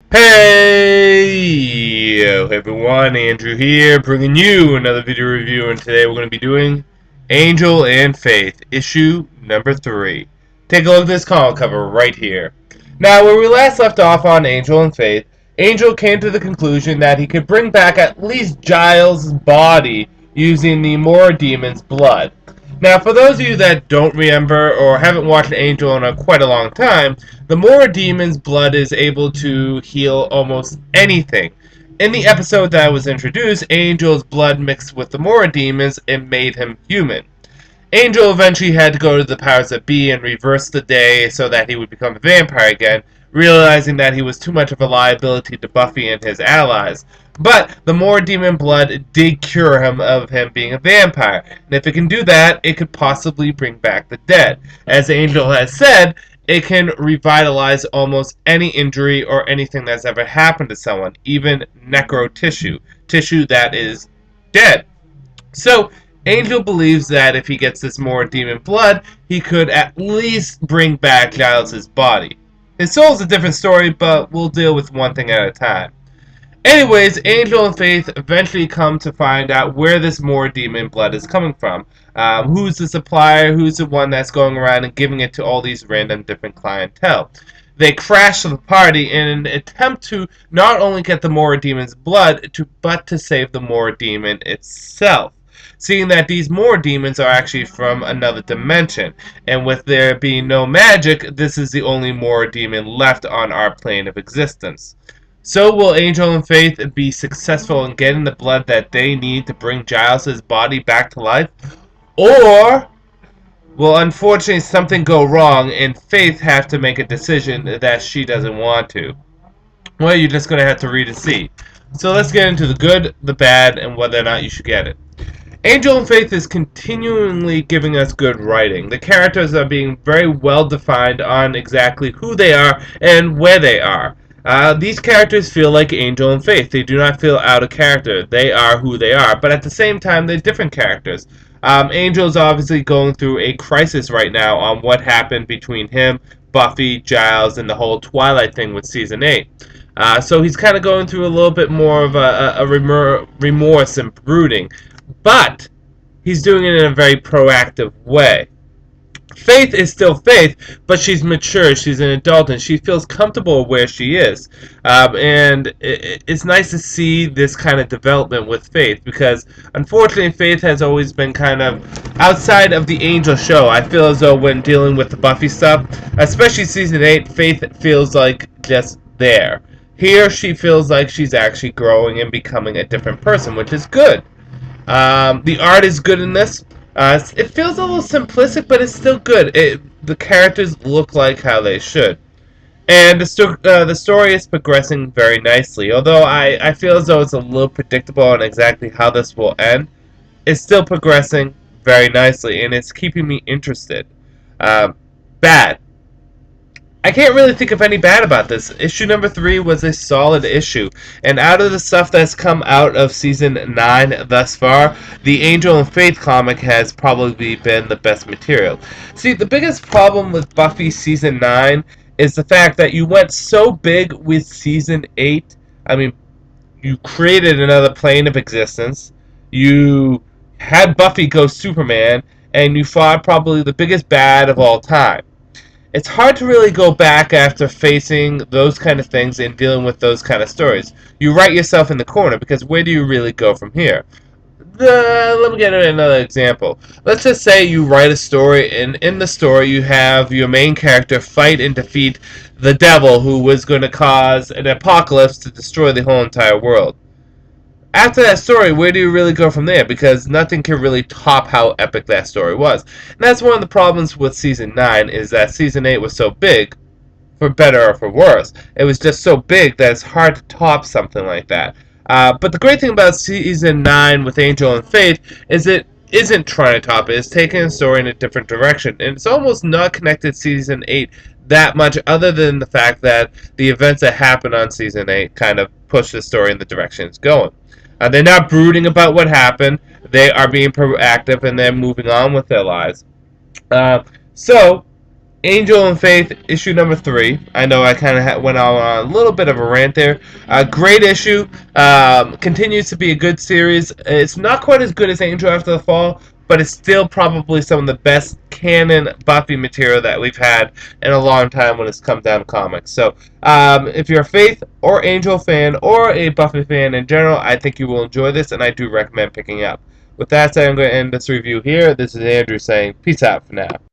Hey everyone, Andrew here, bringing you another video review, and today we're going to be doing Angel and Faith, issue number 3. Take a look at this comic cover right here. Now, where we last left off on Angel and Faith, Angel came to the conclusion that he could bring back at least Giles' body using the Mora Demon's blood. Now, for those of you that don't remember or haven't watched Angel in quite a long time, the Mora Demon's blood is able to heal almost anything. In the episode that was introduced, Angel's blood mixed with the Mora Demons and made him human. Angel eventually had to go to the powers that be and reverse the day so that he would become a vampire again, realizing that he was too much of a liability to Buffy and his allies. But the Mora Demon blood did cure him of him being a vampire, and if it can do that, it could possibly bring back the dead. As Angel has said, it can revitalize almost any injury or anything that's ever happened to someone, even necro tissue that is dead. So, Angel believes that if he gets this Mora Demon blood, he could at least bring back Giles' body. His soul's a different story, but we'll deal with one thing at a time. Anyways, Angel and Faith eventually come to find out where this Mora Demon blood is coming from. Who's the supplier, who's the one that's going around and giving it to all these random different clientele. They crash the party in an attempt to not only get the Mora Demon's blood, but to save the Mora Demon itself. Seeing that these Mora Demons are actually from another dimension, and with there being no magic, this is the only Mora Demon left on our plane of existence. So will Angel and Faith be successful in getting the blood that they need to bring Giles' body back to life? Or will unfortunately something go wrong and Faith have to make a decision that she doesn't want to? Well, you're just going to have to read and see. So let's get into the good, the bad, and whether or not you should get it. Angel and Faith is continually giving us good writing. The characters are being very well defined on exactly who they are and where they are. These characters feel like Angel and Faith. They do not feel out of character. They are who they are, but at the same time, they're different characters. Angel's obviously going through a crisis right now on what happened between him, Buffy, Giles, and the whole Twilight thing with Season 8. So he's kind of going through a little bit more of a remorse and brooding. But he's doing it in a very proactive way. Faith is still Faith, but she's mature, she's an adult, and she feels comfortable where she is. And it's nice to see this kind of development with Faith, because unfortunately Faith has always been kind of outside of the Angel show. I feel as though when dealing with the Buffy stuff, especially Season 8, Faith feels like just there. Here she feels like she's actually growing and becoming a different person, which is good. The art is good in this. It feels a little simplistic, but it's still good. The characters look like how they should. And the story is progressing very nicely. Although I feel as though it's a little predictable on exactly how this will end, it's still progressing very nicely, and it's keeping me interested. Bad. I can't really think of any bad about this. Issue number 3 was a solid issue, and out of the stuff that's come out of Season 9 thus far, the Angel and Faith comic has probably been the best material. See, the biggest problem with Buffy Season 9 is the fact that you went so big with Season 8. I mean, you created another plane of existence, you had Buffy go Superman, and you fought probably the biggest bad of all time. It's hard to really go back after facing those kind of things and dealing with those kind of stories. You write yourself in the corner, because where do you really go from here? Let me get another example. Let's just say you write a story, and in the story you have your main character fight and defeat the devil who was going to cause an apocalypse to destroy the whole entire world. After that story, where do you really go from there? Because nothing can really top how epic that story was. And that's one of the problems with Season 9, is that Season 8 was so big, for better or for worse. It was just so big that it's hard to top something like that. But the great thing about Season 9 with Angel and Faith is it isn't trying to top it. It's taking the story in a different direction. And it's almost not connected to Season 8 that much, other than the fact that the events that happened on Season 8 kind of push the story in the direction it's going. They're not brooding about what happened. They are being proactive, and they're moving on with their lives. So, Angel and Faith, issue number 3. I know I kind of went on a little bit of a rant there. Great issue. Continues to be a good series. It's not quite as good as Angel After the Fall, but it's still probably some of the best canon Buffy material that we've had in a long time when it's come down to comics. So, if you're a Faith or Angel fan or a Buffy fan in general, I think you will enjoy this, and I do recommend picking up. With that said, I'm going to end this review here. This is Andrew saying peace out for now.